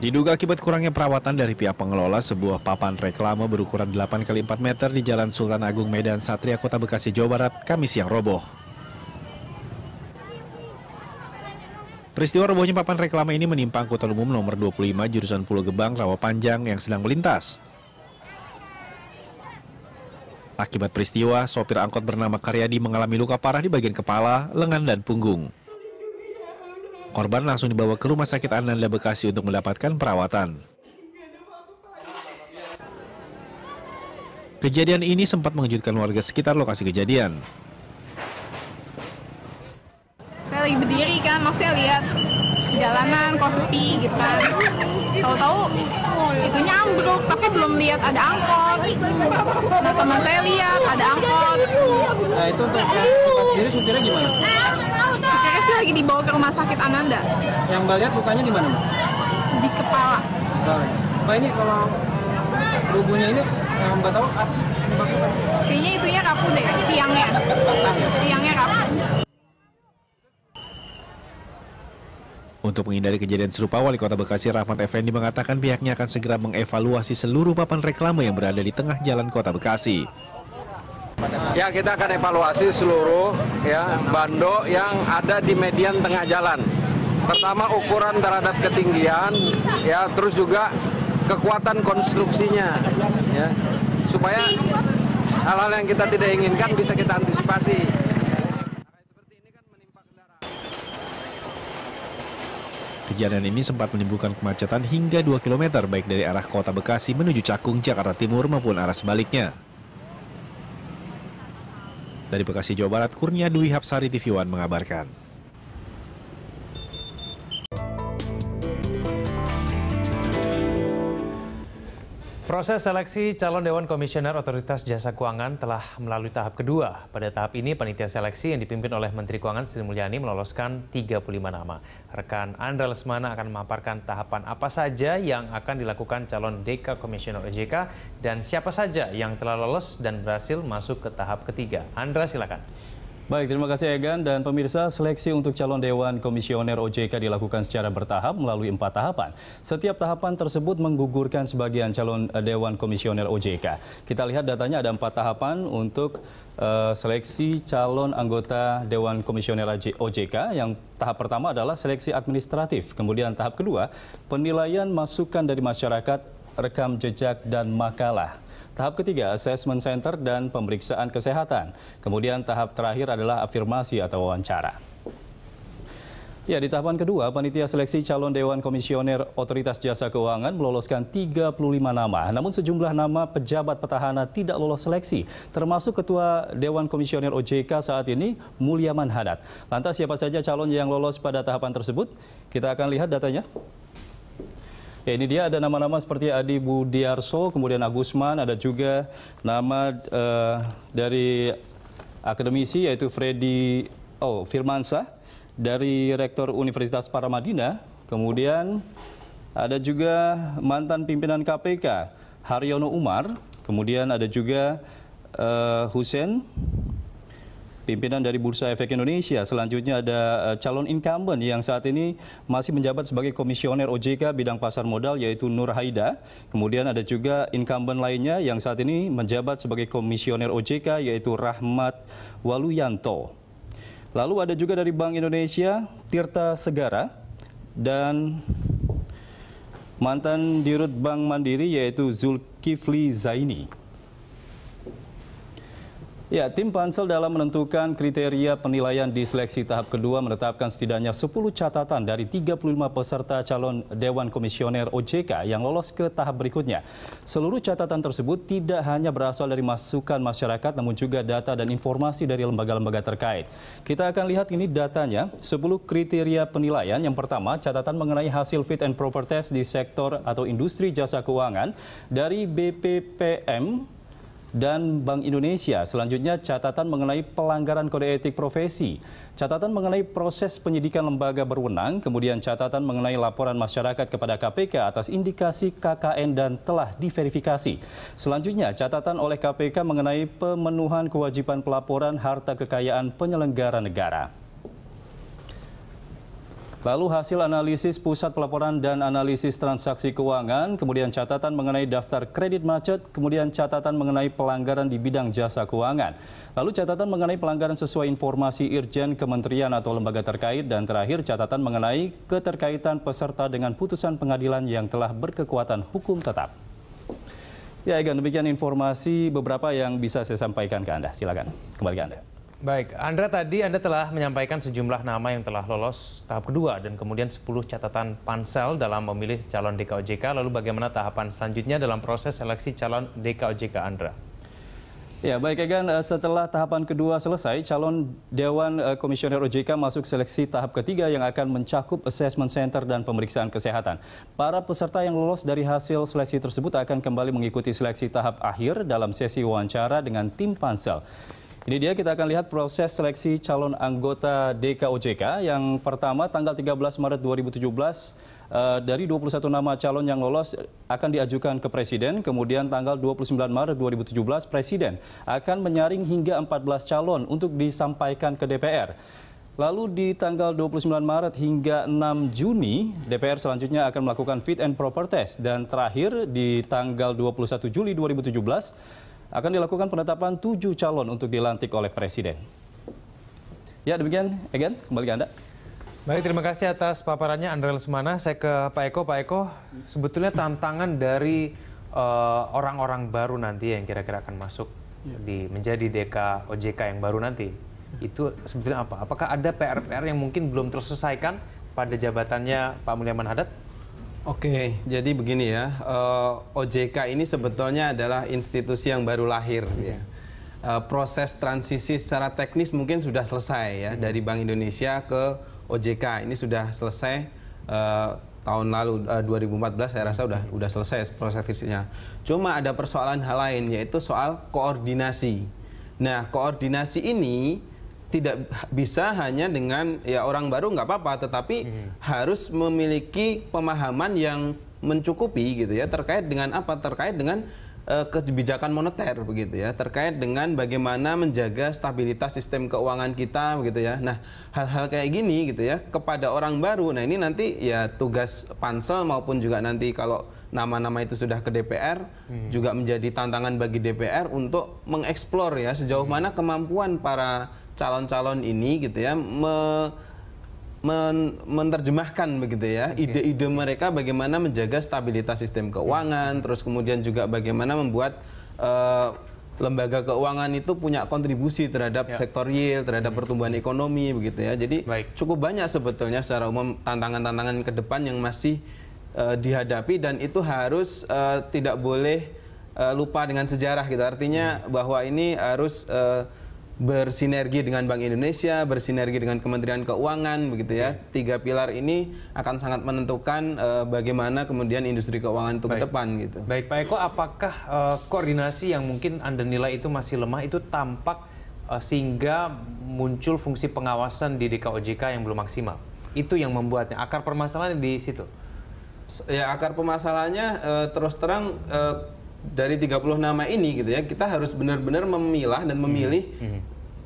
Diduga akibat kurangnya perawatan dari pihak pengelola, sebuah papan reklame berukuran 8 kali 4 meter di Jalan Sultan Agung Medan Satria, Kota Bekasi, Jawa Barat, Kamis siang roboh. Peristiwa robohnya papan reklame ini menimpa angkutan umum nomor 25 jurusan Pulau Gebang, Rawapanjang yang sedang melintas. Akibat peristiwa, sopir angkot bernama Karyadi mengalami luka parah di bagian kepala, lengan, dan punggung. Korban langsung dibawa ke Rumah Sakit Ananda Bekasi untuk mendapatkan perawatan. Kejadian ini sempat mengejutkan warga sekitar lokasi kejadian. Saya lagi berdiri kan, maksudnya lihat jalanan kok sepi gitu kan. Tahu-tahu itunya ambruk, tapi belum lihat ada angkot. Nah, teman saya lihat ada angkot. Nah, itu untuk yang sendiri supirnya gimana? Supirnya sih lagi dibawa ke Rumah Sakit Ananda. Yang Mbak lihat lukanya di mana, Mbak? Di kepala. Mbak, ini kalau rubuhnya ini yang Mbak tahu apa sih? Kayaknya itunya rapuh deh, tiangnya. Tiangnya rapuh. Untuk menghindari kejadian serupa, Wali Kota Bekasi Rahmat Effendi mengatakan pihaknya akan segera mengevaluasi seluruh papan reklame yang berada di tengah jalan Kota Bekasi. Ya, kita akan evaluasi seluruh bando yang ada di median tengah jalan. Pertama, ukuran terhadap ketinggian, terus juga kekuatan konstruksinya, supaya hal-hal yang kita tidak inginkan bisa kita antisipasi. Kejadian ini sempat menimbulkan kemacetan hingga 2 km baik dari arah Kota Bekasi menuju Cakung, Jakarta Timur maupun arah sebaliknya. Dari Bekasi, Jawa Barat, Kurnia Dwi Hapsari, TV One mengabarkan. Proses seleksi calon Dewan Komisioner Otoritas Jasa Keuangan telah melalui tahap kedua. Pada tahap ini, panitia seleksi yang dipimpin oleh Menteri Keuangan Sri Mulyani meloloskan 35 nama. Rekan Andra Lesmana akan memaparkan tahapan apa saja yang akan dilakukan calon DK Komisioner OJK dan siapa saja yang telah lolos dan berhasil masuk ke tahap ketiga. Andra, silakan. Baik, terima kasih Egan dan pemirsa. Seleksi untuk calon Dewan Komisioner OJK dilakukan secara bertahap melalui 4 tahapan. Setiap tahapan tersebut menggugurkan sebagian calon Dewan Komisioner OJK. Kita lihat datanya ada 4 tahapan untuk seleksi calon anggota Dewan Komisioner OJK. Yang tahap pertama adalah seleksi administratif. Kemudian tahap kedua, penilaian masukan dari masyarakat, rekam jejak dan makalah. Tahap ketiga, assessment center dan pemeriksaan kesehatan. Kemudian tahap terakhir adalah afirmasi atau wawancara. Ya, di tahapan kedua, panitia seleksi calon Dewan Komisioner Otoritas Jasa Keuangan meloloskan 35 nama. Namun sejumlah nama pejabat petahana tidak lolos seleksi, termasuk Ketua Dewan Komisioner OJK saat ini, Mulyaman Hadad. Lantas siapa saja calon yang lolos pada tahapan tersebut? Kita akan lihat datanya. Ya, ini dia ada nama-nama seperti Adi Budiarso, kemudian Agusman, ada juga nama dari akademisi yaitu Freddy Firmansyah dari Rektor Universitas Paramadina, kemudian ada juga mantan pimpinan KPK Haryono Umar, kemudian ada juga Hussein, pimpinan dari Bursa Efek Indonesia. Selanjutnya ada calon incumbent yang saat ini masih menjabat sebagai komisioner OJK bidang pasar modal yaitu Nur Haida. Kemudian ada juga incumbent lainnya yang saat ini menjabat sebagai komisioner OJK yaitu Rahmat Waluyanto. Lalu ada juga dari Bank Indonesia Tirta Segara dan mantan Dirut Bank Mandiri yaitu Zulkifli Zaini. Ya, tim pansel dalam menentukan kriteria penilaian di seleksi tahap kedua menetapkan setidaknya 10 catatan dari 35 peserta calon Dewan Komisioner OJK yang lolos ke tahap berikutnya. Seluruh catatan tersebut tidak hanya berasal dari masukan masyarakat, namun juga data dan informasi dari lembaga-lembaga terkait. Kita akan lihat ini datanya, 10 kriteria penilaian. Yang pertama, catatan mengenai hasil fit and proper test di sektor atau industri jasa keuangan dari BPPM dan Bank Indonesia. Selanjutnya catatan mengenai pelanggaran kode etik profesi, catatan mengenai proses penyidikan lembaga berwenang, kemudian catatan mengenai laporan masyarakat kepada KPK atas indikasi KKN dan telah diverifikasi. Selanjutnya catatan oleh KPK mengenai pemenuhan kewajiban pelaporan harta kekayaan penyelenggara negara. Lalu hasil analisis Pusat Pelaporan dan Analisis Transaksi Keuangan, kemudian catatan mengenai daftar kredit macet, kemudian catatan mengenai pelanggaran di bidang jasa keuangan. Lalu catatan mengenai pelanggaran sesuai informasi Irjen Kementerian atau lembaga terkait, dan terakhir catatan mengenai keterkaitan peserta dengan putusan pengadilan yang telah berkekuatan hukum tetap. Ya, Egan, demikian informasi beberapa yang bisa saya sampaikan ke Anda. Silakan, kembali ke Anda. Baik, Andra, tadi Anda telah menyampaikan sejumlah nama yang telah lolos tahap kedua dan kemudian 10 catatan pansel dalam memilih calon DKOJK. Lalu bagaimana tahapan selanjutnya dalam proses seleksi calon DKOJK, Andra? Ya, baik Egan, setelah tahapan kedua selesai, calon Dewan Komisioner OJK masuk seleksi tahap ketiga yang akan mencakup assessment center dan pemeriksaan kesehatan. Para peserta yang lolos dari hasil seleksi tersebut akan kembali mengikuti seleksi tahap akhir dalam sesi wawancara dengan tim pansel. Ini dia, kita akan lihat proses seleksi calon anggota DKOJK. Yang pertama, tanggal 13 Maret 2017, dari 21 nama calon yang lolos akan diajukan ke Presiden. Kemudian tanggal 29 Maret 2017, Presiden akan menyaring hingga 14 calon untuk disampaikan ke DPR. Lalu di tanggal 29 Maret hingga 6 Juni, DPR selanjutnya akan melakukan fit and proper test. Dan terakhir di tanggal 21 Juli 2017, akan dilakukan penetapan 7 calon untuk dilantik oleh Presiden. Ya, demikian, Egan, kembali ke Anda. Baik, terima kasih atas paparannya Andra Lesmana. Saya ke Pak Eko. Pak Eko, sebetulnya tantangan dari orang-orang baru nanti yang kira-kira akan masuk menjadi DKOJK yang baru nanti, itu sebetulnya apa? Apakah ada PR-PR yang mungkin belum terselesaikan pada jabatannya Pak Mulyaman Hadad? Oke, jadi begini ya, OJK ini sebetulnya adalah institusi yang baru lahir. Ya. Proses transisi secara teknis mungkin sudah selesai ya, dari Bank Indonesia ke OJK. Ini sudah selesai tahun lalu, 2014 saya rasa udah selesai proses transisinya. Cuma ada persoalan hal lain, yaitu soal koordinasi. Nah, koordinasi ini tidak bisa hanya dengan ya orang baru nggak apa-apa, tetapi harus memiliki pemahaman yang mencukupi gitu ya, terkait dengan apa? Terkait dengan kebijakan moneter begitu ya, terkait dengan bagaimana menjaga stabilitas sistem keuangan kita begitu ya. Nah, hal-hal kayak gini gitu ya kepada orang baru. Nah, ini nanti ya tugas pansel maupun juga nanti kalau nama-nama itu sudah ke DPR juga menjadi tantangan bagi DPR untuk mengeksplor ya sejauh mana kemampuan para calon-calon ini gitu ya menerjemahkan begitu ya ide-ide mereka bagaimana menjaga stabilitas sistem keuangan, terus kemudian juga bagaimana membuat lembaga keuangan itu punya kontribusi terhadap sektor real, terhadap pertumbuhan ekonomi begitu ya. Jadi cukup banyak sebetulnya secara umum tantangan-tantangan ke depan yang masih dihadapi, dan itu harus tidak boleh lupa dengan sejarah gitu. Artinya bahwa ini harus bersinergi dengan Bank Indonesia, bersinergi dengan Kementerian Keuangan begitu ya. 3 pilar ini akan sangat menentukan bagaimana kemudian industri keuangan itu ke depan gitu. Baik, Pak Eko, apakah koordinasi yang mungkin Anda nilai itu masih lemah itu tampak sehingga muncul fungsi pengawasan di DKOJK yang belum maksimal? Itu yang membuatnya, akar permasalahan di situ. Ya, akar permasalahannya terus terang dari 30 nama ini gitu ya, kita harus benar-benar memilah dan memilih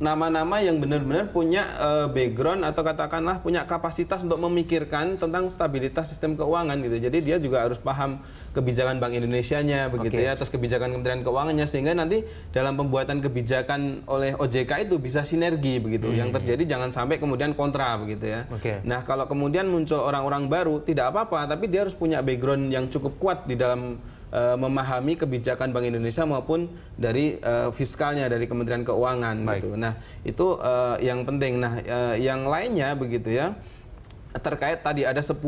nama-nama yang benar-benar punya background atau katakanlah punya kapasitas untuk memikirkan tentang stabilitas sistem keuangan gitu. Jadi dia juga harus paham kebijakan Bank Indonesianya begitu ya, atas kebijakan Kementerian Keuangannya, sehingga nanti dalam pembuatan kebijakan oleh OJK itu bisa sinergi begitu. Yang terjadi jangan sampai kemudian kontra begitu ya. Nah, kalau kemudian muncul orang-orang baru tidak apa-apa, tapi dia harus punya background yang cukup kuat di dalam memahami kebijakan Bank Indonesia maupun dari fiskalnya dari Kementerian Keuangan gitu. Nah, itu yang penting. Nah, yang lainnya begitu ya, terkait tadi ada 10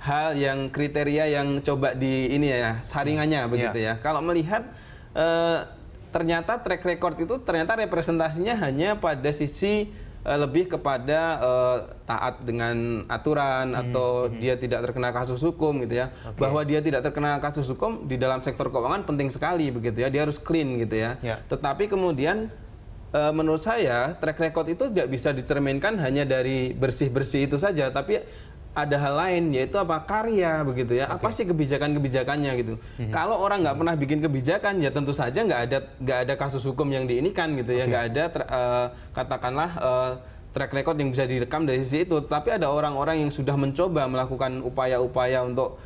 hal yang kriteria yang coba di ini ya saringannya begitu ya. Kalau melihat ternyata track record itu ternyata representasinya hanya pada sisi lebih kepada taat dengan aturan atau dia tidak terkena kasus hukum gitu ya. Bahwa dia tidak terkena kasus hukum di dalam sektor keuangan penting sekali begitu ya. Dia harus clean gitu ya. Tetapi kemudian menurut saya track record itu tidak bisa dicerminkan hanya dari bersih-bersih itu saja, tapi ada hal lain, yaitu apa? Karya begitu ya. Apa sih kebijakan-kebijakannya gitu. Kalau orang nggak pernah bikin kebijakan, ya tentu saja nggak ada kasus hukum yang diinikan gitu ya. Nggak ada katakanlah track record yang bisa direkam dari sisi itu. Tapi ada orang-orang yang sudah mencoba melakukan upaya-upaya untuk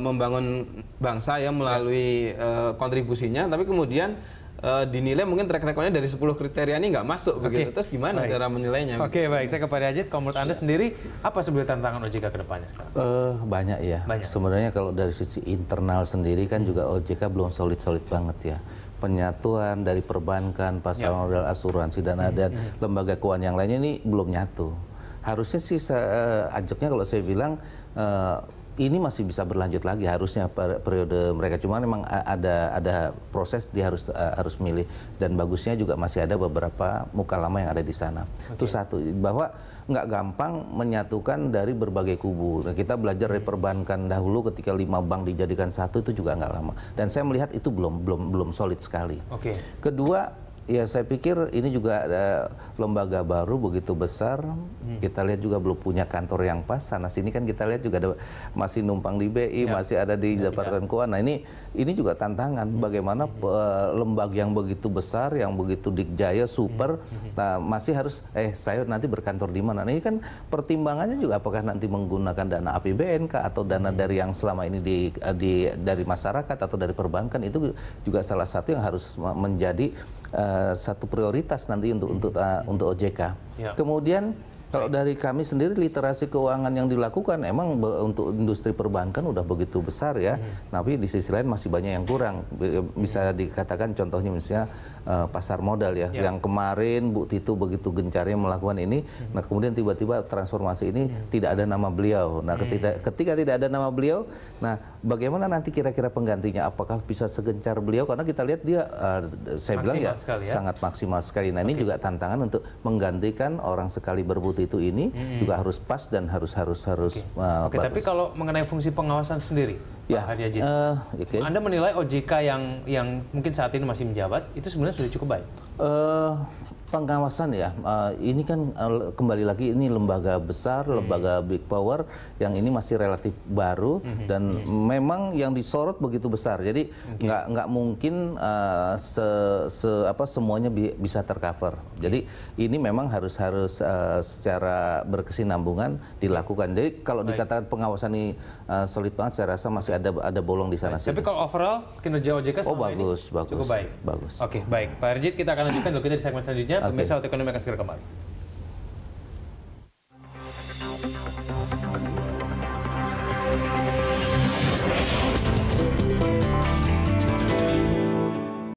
membangun bangsa ya melalui kontribusinya, tapi kemudian dinilai mungkin track recordnya dari 10 kriteria ini nggak masuk begitu. Terus gimana cara menilainya? Oke, baik. Saya ke Pak Riyadit. Kalau menurut Anda sendiri, apa sebenarnya tantangan OJK ke depannya sekarang? Banyak ya. Sebenarnya kalau dari sisi internal sendiri kan juga OJK belum solid-solid banget ya. Penyatuan dari perbankan, pasar modal, asuransi, dan ada lembaga keuangan yang lainnya ini belum nyatu. Harusnya sih ajaknya kalau saya bilang ini masih bisa berlanjut lagi harusnya periode mereka, cuma memang ada proses dia harus milih, dan bagusnya juga masih ada beberapa muka lama yang ada di sana. Itu satu, bahwa nggak gampang menyatukan dari berbagai kubu. Nah, kita belajar dari perbankan dahulu ketika 5 bank dijadikan satu itu juga nggak lama, dan saya melihat itu belum solid sekali. Kedua, ya saya pikir ini juga ada lembaga baru begitu besar, kita lihat juga belum punya kantor yang pas. Sana sini kan kita lihat juga ada masih numpang di BI, masih ada di Departemen Keuangan. Nah ini juga tantangan bagaimana lembaga yang begitu besar, yang begitu dikjaya, super, nah masih harus saya nanti berkantor di mana. Nah, ini kan pertimbangannya juga apakah nanti menggunakan dana APBN kah, atau dana dari yang selama ini dari masyarakat atau dari perbankan. Itu juga salah satu yang harus menjadi satu prioritas nanti untuk OJK. Kemudian kalau dari kami sendiri, literasi keuangan yang dilakukan emang untuk industri perbankan udah begitu besar ya, tapi di sisi lain masih banyak yang kurang. Bisa dikatakan contohnya misalnya pasar modal ya, yang kemarin Bu Tito begitu gencarnya melakukan ini, nah kemudian tiba-tiba transformasi ini tidak ada nama beliau. Nah ketika tidak ada nama beliau, nah bagaimana nanti kira-kira penggantinya? Apakah bisa segencar beliau? Karena kita lihat dia, saya bilang ya sangat maksimal sekali. Nah ini juga tantangan untuk menggantikan orang sekali berbut itu ini juga harus pas dan harus bagus. Tapi kalau mengenai fungsi pengawasan sendiri, Pak Haryadin, Anda menilai OJK yang mungkin saat ini masih menjabat itu sebenarnya sudah cukup baik? Pengawasan ya, ini kan kembali lagi ini lembaga besar, lembaga big power yang ini masih relatif baru, dan memang yang disorot begitu besar. Jadi nggak mungkin semuanya bisa tercover. Jadi ini memang harus secara berkesinambungan dilakukan. Jadi kalau dikatakan pengawasan ini solid banget, saya rasa masih ada bolong di sana. Tapi kalau overall kinerja OJK selama ini cukup baik. Bagus. Oke, baik. Pak Haryadin, kita akan lanjutkan dulu kita di segmen selanjutnya. Pemirsa Hot Ekonomi akan segera kembali.